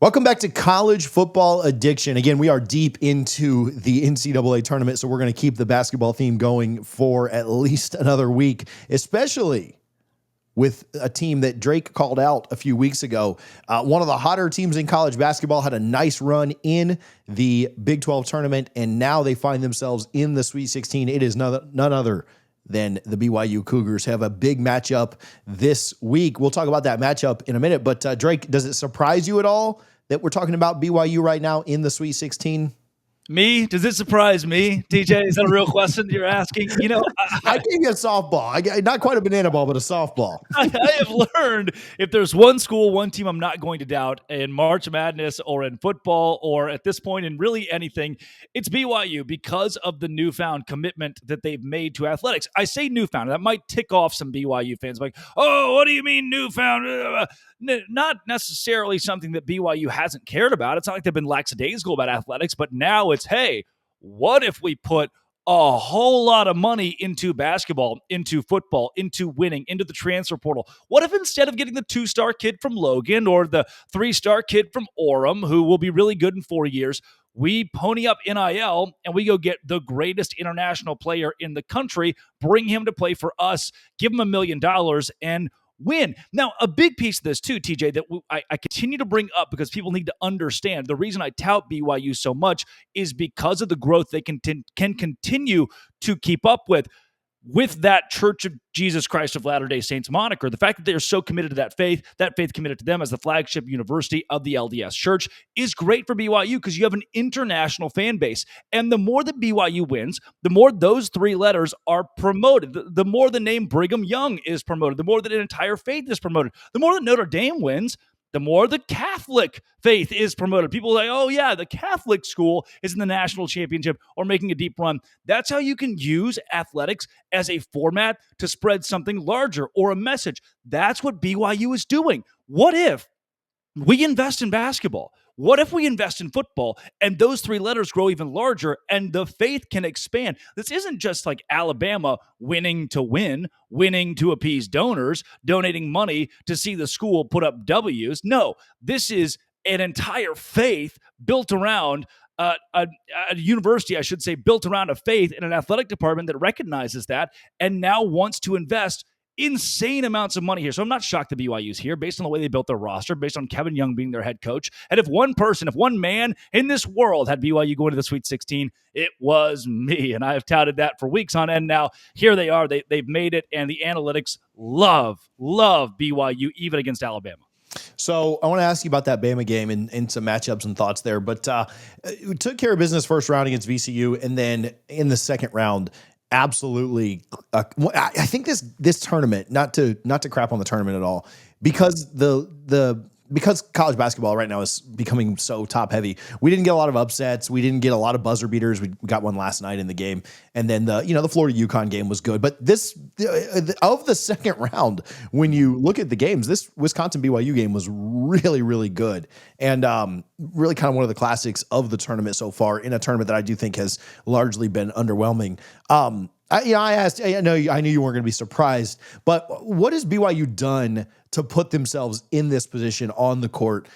Welcome back to College Football Addiction. Again, we are deep into the NCAA tournament, so we're going to keep the basketball theme going for at least another week, especially with a team that Drake called out a few weeks ago. One of the hotter teams in college basketball had a nice run in the Big 12 tournament, and now they find themselves in the Sweet 16. It is none other than the BYU Cougars have a big matchup this week. We'll talk about that matchup in a minute, but Drake, does it surprise you at all that we're talking about BYU right now in the Sweet 16? Me? Does it surprise me, TJ? Is that a real question you're asking? You know, I gave you a softball. Not quite a banana ball, but a softball. I have learned if there's one school, one team I'm not going to doubt in March Madness or in football or at this point in really anything, it's BYU because of the newfound commitment that they've made to athletics. I say newfound. That might tick off some BYU fans like, oh, what do you mean newfound? Not necessarily something that BYU hasn't cared about. It's not like they've been lackadaisical about athletics, but now it's, hey, what if we put a whole lot of money into basketball, into football, into winning, into the transfer portal? What if instead of getting the 2-star kid from Logan or the 3-star kid from Orem, who will be really good in 4 years, we pony up NIL and we go get the greatest international player in the country, bring him to play for us, give him $1 million, and win. Now, a big piece of this too, TJ, that I continue to bring up because people need to understand the reason I tout BYU so much is because of the growth they can continue to keep up with that Church of Jesus Christ of Latter-day Saints moniker. The fact that they're so committed to that faith committed to them as the flagship university of the LDS Church is great for BYU because you have an international fan base. And the more that BYU wins, the more those three letters are promoted. The more the name Brigham Young is promoted, the more that an entire faith is promoted, the more that Notre Dame wins, the more the Catholic faith is promoted. People are like, oh yeah, the Catholic school is in the national championship or making a deep run. That's how you can use athletics as a format to spread something larger or a message. That's what BYU is doing. What if we invest in basketball? What if we invest in football and those three letters grow even larger and the faith can expand? This isn't just like Alabama winning to win, winning to appease donors, donating money to see the school put up W's. No, this is an entire faith built around a university, I should say, built around a faith in an athletic department that recognizes that and now wants to invest insane amounts of money here. So I'm not shocked that BYU's here based on the way they built their roster, based on Kevin Young being their head coach. And if one man in this world had BYU going to the Sweet 16, it was me. And I have touted that for weeks on end now. Here they are. They've made it. And the analytics love BYU, even against Alabama. So I want to ask you about that Bama game and some matchups and thoughts there. But we took care of business first round against VCU. And then in the second round, absolutely. I think this tournament, not to crap on the tournament at all, because because college basketball right now is becoming so top heavy. We didn't get a lot of upsets. We didn't get a lot of buzzer beaters. We got one last night in the game, and then the Florida UConn game was good. But this of the second round, when you look at the games, this Wisconsin BYU game was really, really good, and really kind of one of the classics of the tournament so far, in a tournament that I do think has largely been underwhelming. I knew you weren't going to be surprised, but what has BYU done to put themselves in this position on the court,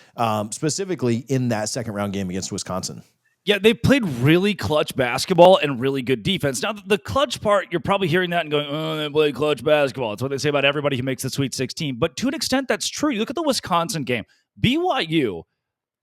specifically in that second round game against Wisconsin? Yeah, they played really clutch basketball and really good defense. Now, the clutch part, you're probably hearing that and going, oh, they play clutch basketball. It's what they say about everybody who makes the Sweet 16. But to an extent, that's true. You look at the Wisconsin game. BYU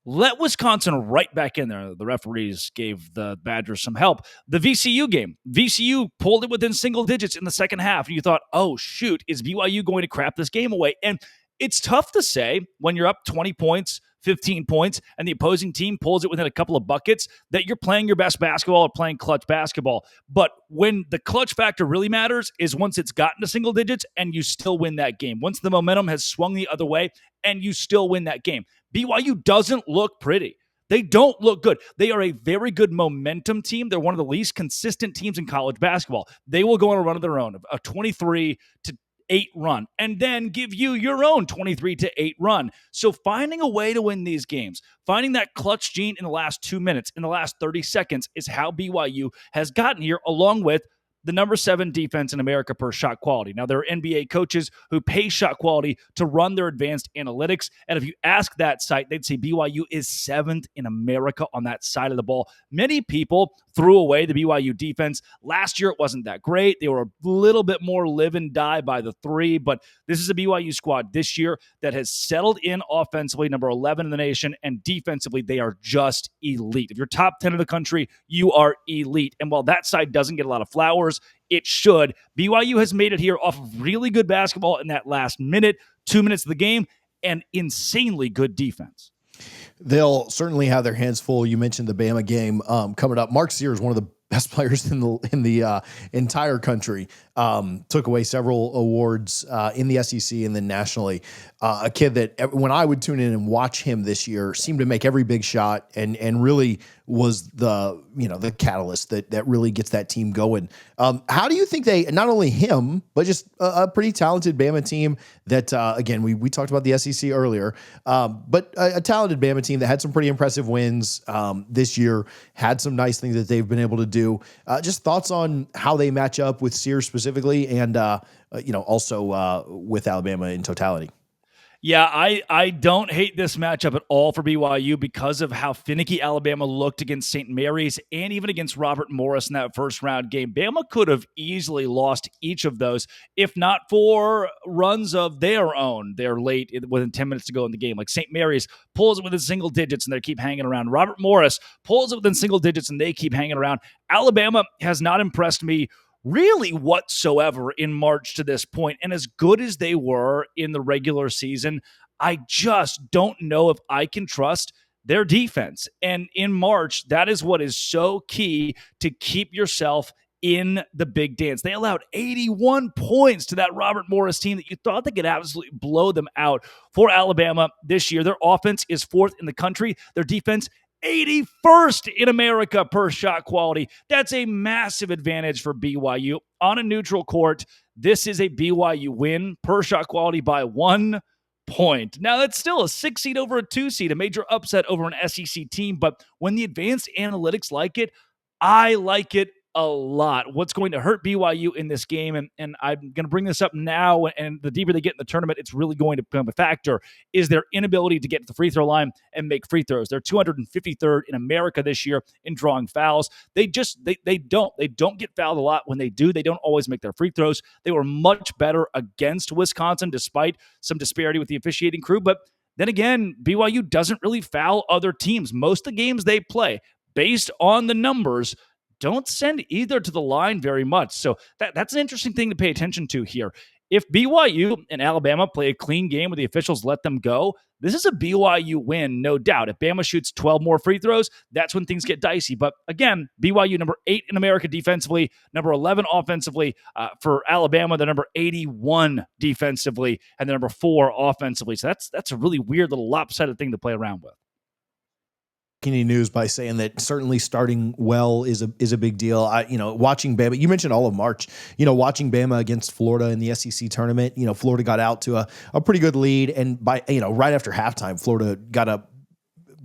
let Wisconsin right back in there. The referees gave the Badgers some help. The VCU game, VCU pulled it within single digits in the second half. And you thought, oh, shoot, is BYU going to crap this game away? And it's tough to say when you're up 20 points, 15 points, and the opposing team pulls it within a couple of buckets that you're playing your best basketball or playing clutch basketball. But when the clutch factor really matters is once it's gotten to single digits and you still win that game. Once the momentum has swung the other way and you still win that game. BYU doesn't look pretty. They don't look good. They are a very good momentum team. They're one of the least consistent teams in college basketball. They will go on a run of their own, a 23-8 run, and then give you your own 23-8 run. So finding a way to win these games, finding that clutch gene in the last 2 minutes, in the last 30 seconds is how BYU has gotten here, along with the number 7 defense in America per shot quality. Now, there are NBA coaches who pay shot quality to run their advanced analytics. And if you ask that site, they'd say BYU is 7th in America on that side of the ball. Many people threw away the BYU defense. Last year, it wasn't that great. They were a little bit more live and die by the 3, but this is a BYU squad this year that has settled in offensively, number 11 in the nation, and defensively, they are just elite. If you're top 10 in the country, you are elite. And while that side doesn't get a lot of flowers, it should. BYU has made it here off of really good basketball in that last minute, 2 minutes of the game, and insanely good defense. They'll certainly have their hands full. You mentioned the Bama game coming up. Mark Sears, one of the best players in the entire country, took away several awards in the SEC and then nationally. A kid that when I would tune in and watch him this year seemed to make every big shot and really was the catalyst that really gets that team going. How do you think they, not only him, but just a pretty talented Bama team that, again, we talked about the SEC earlier, but a talented Bama team that had some pretty impressive wins this year, had some nice things that they've been able to do. Just thoughts on how they match up with Sears specifically and, also with Alabama in totality. Yeah, I don't hate this matchup at all for BYU because of how finicky Alabama looked against St. Mary's and even against Robert Morris in that first round game. Bama could have easily lost each of those if not for runs of their own. They're late within 10 minutes to go in the game. Like St. Mary's pulls it within single digits and they keep hanging around. Robert Morris pulls it within single digits and they keep hanging around. Alabama has not impressed me really whatsoever in March to this point. And as good as they were in the regular season, I just don't know if I can trust their defense. And in March, that is what is so key to keep yourself in the big dance. They allowed 81 points to that Robert Morris team that you thought they could absolutely blow them out. For Alabama this year, their offense is 4th in the country. Their defense 81st in America per shot quality. That's a massive advantage for BYU. On a neutral court, this is a BYU win per shot quality by 1 point. Now, that's still a 6 seed over a 2 seed, a major upset over an SEC team, but when the advanced analytics like it, I like it a lot. What's going to hurt BYU in this game, and I'm going to bring this up now, and the deeper they get in the tournament, it's really going to become a factor, is their inability to get to the free throw line and make free throws. They're 253rd in America this year in drawing fouls. They don't get fouled a lot. When they do, they don't always make their free throws. They were much better against Wisconsin, despite some disparity with the officiating crew. But then again, BYU doesn't really foul other teams. Most of the games they play, based on the numbers, don't send either to the line very much. So that's an interesting thing to pay attention to here. If BYU and Alabama play a clean game where the officials let them go, this is a BYU win, no doubt. If Bama shoots 12 more free throws, that's when things get dicey. But again, BYU number 8 in America defensively, number 11 offensively. For Alabama, the number 81 defensively, and the number 4 offensively. So that's a really weird little lopsided thing to play around with. Any news by saying that certainly starting well is a big deal. Watching Bama, you mentioned all of March, watching Bama against Florida in the SEC tournament, Florida got out to a pretty good lead. And by, right after halftime, Florida got up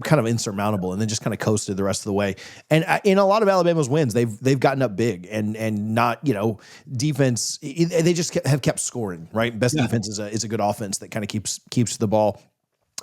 kind of insurmountable and then just kind of coasted the rest of the way. And in a lot of Alabama's wins, they've gotten up big and not, defense. They just have kept scoring, right? Best defense is a good offense that kind of keeps the ball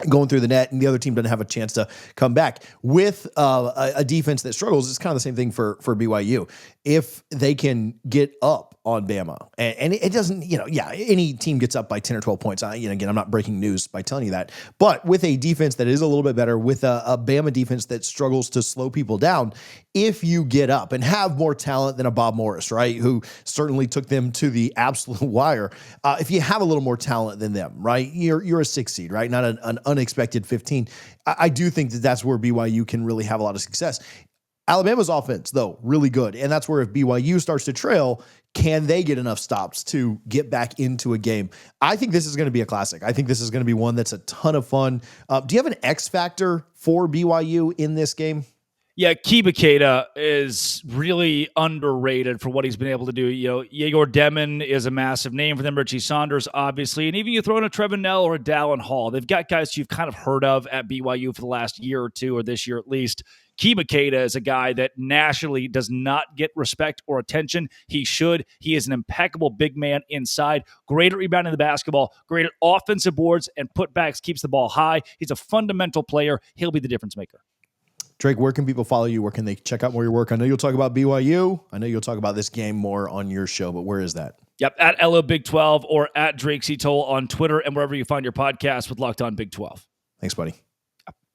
going through the net, and the other team doesn't have a chance to come back. With a defense that struggles, it's kind of the same thing for BYU. If they can get up on Bama, and it doesn't, any team gets up by 10 or 12 points. Again, I'm not breaking news by telling you that, but with a defense that is a little bit better, with a Bama defense that struggles to slow people down, if you get up and have more talent than a Bob Morris, right, who certainly took them to the absolute wire, if you have a little more talent than them, right, you're a 6 seed, right, not an unexpected 15. I do think that's where BYU can really have a lot of success. Alabama's offense, though, really good. And that's where if BYU starts to trail, can they get enough stops to get back into a game? I think this is going to be a classic. I think this is going to be one that's a ton of fun. Do you have an X factor for BYU in this game? Yeah, Kibikata is really underrated for what he's been able to do. Yegor Demon is a massive name for them. Richie Saunders, obviously. And even you throw in a Trevin Nell or a Dallin Hall. They've got guys you've kind of heard of at BYU for the last year or two, or this year at least. Kibikata is a guy that nationally does not get respect or attention. He should. He is an impeccable big man inside. Great at rebounding the basketball. Great at offensive boards and putbacks. Keeps the ball high. He's a fundamental player. He'll be the difference maker. Drake, where can people follow you? Where can they check out more of your work? I know you'll talk about BYU. I know you'll talk about this game more on your show, but where is that? Yep, at LO Big 12 or at Drake C. Toll on Twitter and wherever you find your podcast with Locked On Big 12. Thanks, buddy.